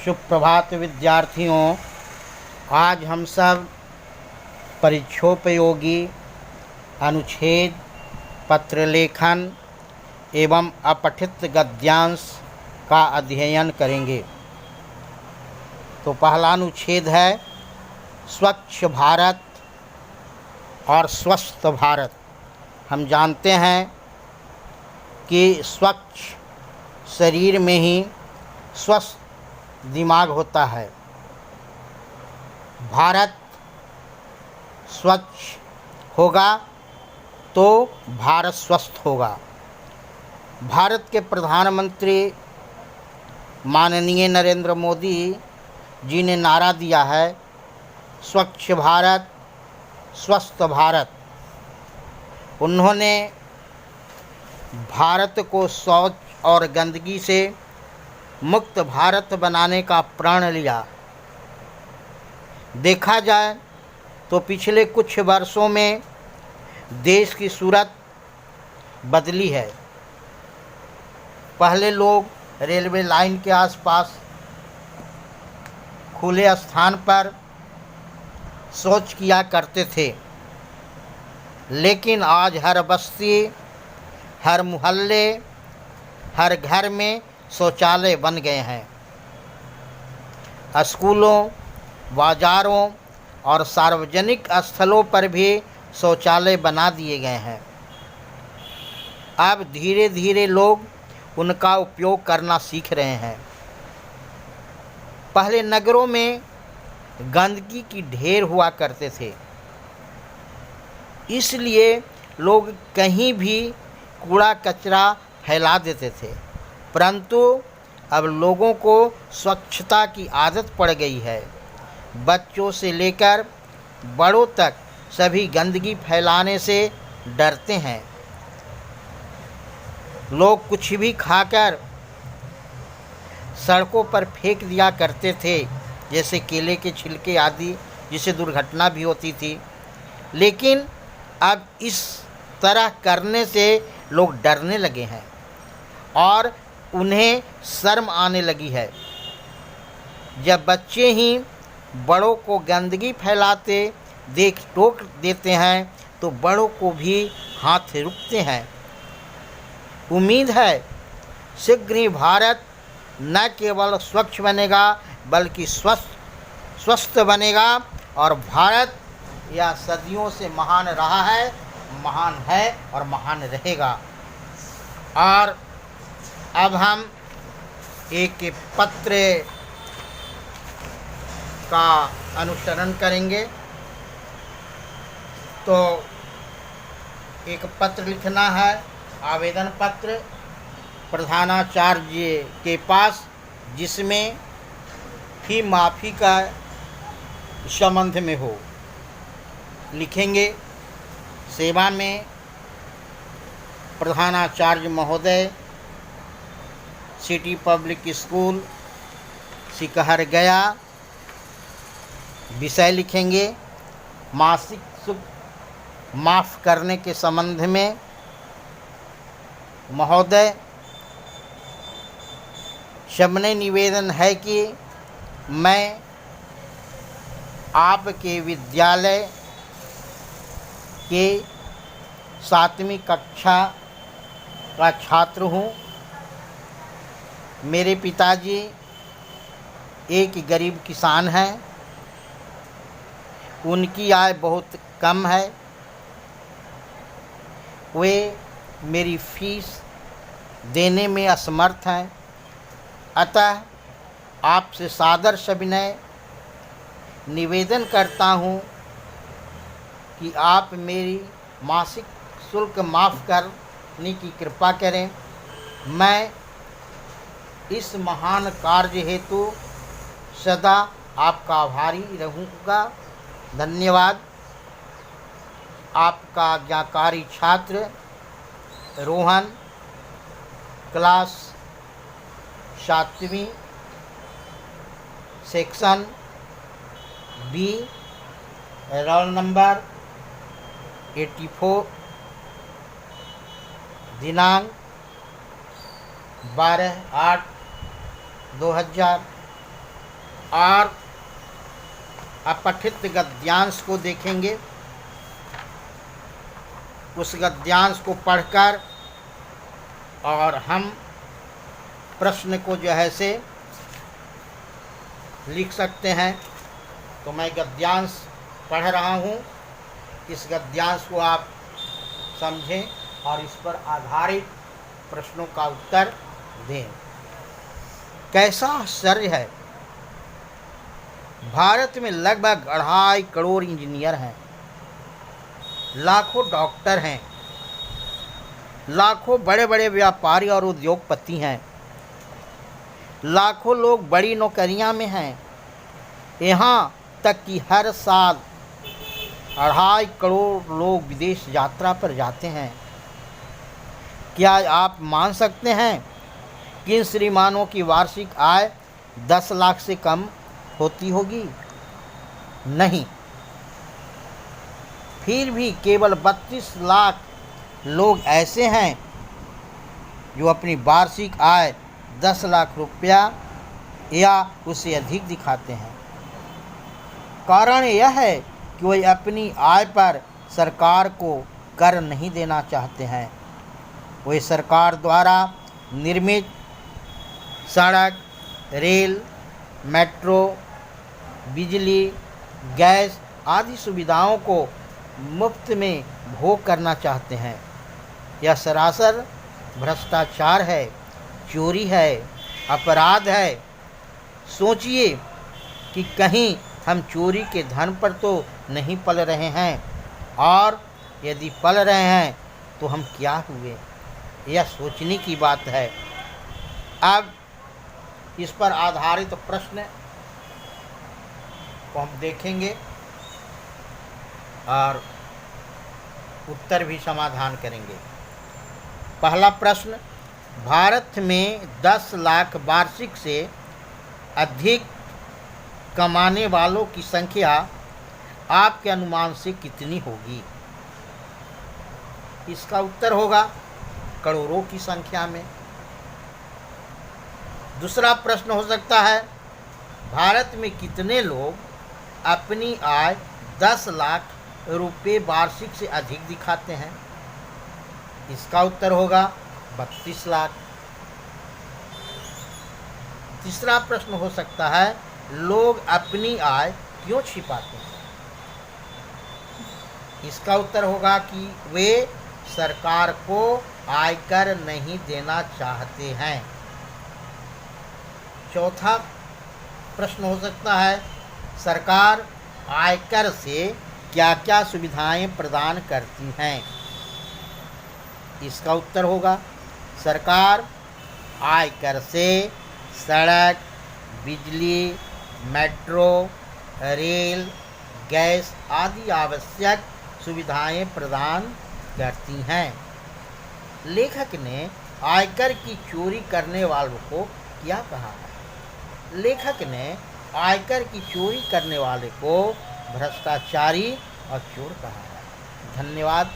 सुप्रभात विद्यार्थियों। आज हम सब परीक्षोपयोगी अनुच्छेद, पत्रलेखन एवं अपठित गद्यांश का अध्ययन करेंगे। तो पहला अनुच्छेद है स्वच्छ भारत और स्वस्थ भारत। हम जानते हैं कि स्वच्छ शरीर में ही स्वस्थ दिमाग होता है। भारत स्वच्छ होगा तो भारत स्वस्थ होगा। भारत के प्रधानमंत्री माननीय नरेंद्र मोदी जी ने नारा दिया है, स्वच्छ भारत स्वस्थ भारत। उन्होंने भारत को शौच और गंदगी से मुक्त भारत बनाने का प्रण लिया। देखा जाए तो पिछले कुछ वर्षों में देश की सूरत बदली है। पहले लोग रेलवे लाइन के आसपास खुले स्थान पर शौच किया करते थे, लेकिन आज हर बस्ती, हर मोहल्ले, हर घर में शौचालय बन गए हैं। स्कूलों, बाज़ारों और सार्वजनिक स्थलों पर भी शौचालय बना दिए गए हैं। अब धीरे धीरे लोग उनका उपयोग करना सीख रहे हैं। पहले नगरों में गंदगी की ढेर हुआ करते थे, इसलिए लोग कहीं भी कूड़ा कचरा फैला देते थे। परंतु अब लोगों को स्वच्छता की आदत पड़ गई है। बच्चों से लेकर बड़ों तक सभी गंदगी फैलाने से डरते हैं। लोग कुछ भी खाकर सड़कों पर फेंक दिया करते थे, जैसे केले के छिलके आदि, जिससे दुर्घटना भी होती थी। लेकिन अब इस तरह करने से लोग डरने लगे हैं और उन्हें शर्म आने लगी है। जब बच्चे ही बड़ों को गंदगी फैलाते देख टोक देते हैं तो बड़ों को भी हाथ रुकते हैं। उम्मीद है शीघ्र ही भारत न केवल स्वच्छ बनेगा बल्कि स्वस्थ बनेगा और भारत यह सदियों से महान रहा है, महान है और महान रहेगा। और अब हम एक पत्र का अनुसरण करेंगे। तो एक पत्र लिखना है, आवेदन पत्र प्रधानाचार्य के पास, जिसमें फी माफ़ी का संबंध में हो। लिखेंगे, सेवा में प्रधानाचार्य महोदय, सिटी पब्लिक स्कूल सिकहर गया। विषय लिखेंगे, मासिक शुल्क माफ़ करने के संबंध में। महोदय, सबने निवेदन है कि मैं आपके विद्यालय के 7वीं कक्षा का छात्र हूँ। मेरे पिताजी एक गरीब किसान हैं। उनकी आय बहुत कम है। वे मेरी फीस देने में असमर्थ हैं। अतः आपसे सादर सविनय निवेदन करता हूँ कि आप मेरी मासिक शुल्क माफ़ करने की कृपा करें। मैं इस महान कार्य हेतु सदा आपका आभारी रहूँगा। धन्यवाद। आपका आज्ञाकारी छात्र रोहन, क्लास 7वीं, सेक्शन बी, रोल नंबर 84, दिनांक 12/8/2000। और अपठित गद्यांश को देखेंगे। उस गद्यांश को पढ़कर और हम प्रश्न को जो है से लिख सकते हैं। तो मैं गद्यांश पढ़ रहा हूँ, इस गद्यांश को आप समझें और इस पर आधारित प्रश्नों का उत्तर दें। कैसा आश्चर्य है, भारत में लगभग 2.5 करोड़ इंजीनियर हैं, लाखों डॉक्टर हैं, लाखों बड़े बड़े व्यापारी और उद्योगपति हैं, लाखों लोग बड़ी नौकरियां में हैं। यहाँ तक कि हर साल 2.5 करोड़ लोग विदेश यात्रा पर जाते हैं। क्या आप मान सकते हैं कि इन श्रीमानों की वार्षिक आय 10 लाख से कम होती होगी? नहीं। फिर भी केवल 32 लाख लोग ऐसे हैं जो अपनी वार्षिक आय 10 लाख रुपया या उससे अधिक दिखाते हैं। कारण यह है कि वे अपनी आय पर सरकार को कर नहीं देना चाहते हैं। वे सरकार द्वारा निर्मित सड़क, रेल, मेट्रो, बिजली, गैस आदि सुविधाओं को मुफ्त में भोग करना चाहते हैं। यह सरासर भ्रष्टाचार है, चोरी है, अपराध है। सोचिए कि कहीं हम चोरी के धन पर तो नहीं पल रहे हैं, और यदि पल रहे हैं तो हम क्या हुए? यह सोचने की बात है। अब इस पर आधारित प्रश्न को हम देखेंगे और उत्तर भी समाधान करेंगे। पहला प्रश्न, भारत में 10 लाख वार्षिक से अधिक कमाने वालों की संख्या आपके अनुमान से कितनी होगी? इसका उत्तर होगा करोड़ों की संख्या में। दूसरा प्रश्न हो सकता है, भारत में कितने लोग अपनी आय 10 लाख रुपए वार्षिक से अधिक दिखाते हैं? इसका उत्तर होगा 32 लाख। तीसरा प्रश्न हो सकता है, लोग अपनी आय क्यों छिपाते हैं? इसका उत्तर होगा कि वे सरकार को आयकर नहीं देना चाहते हैं। चौथा प्रश्न हो सकता है, सरकार आयकर से क्या क्या सुविधाएं प्रदान करती हैं? इसका उत्तर होगा सरकार आयकर से सड़क, बिजली, मेट्रो, रेल, गैस आदि आवश्यक सुविधाएं प्रदान करती हैं। लेखक ने आयकर की चोरी करने वालों को क्या कहा है? लेखक ने आयकर की चोरी करने वाले को भ्रष्टाचारी और चोर कहा है। धन्यवाद।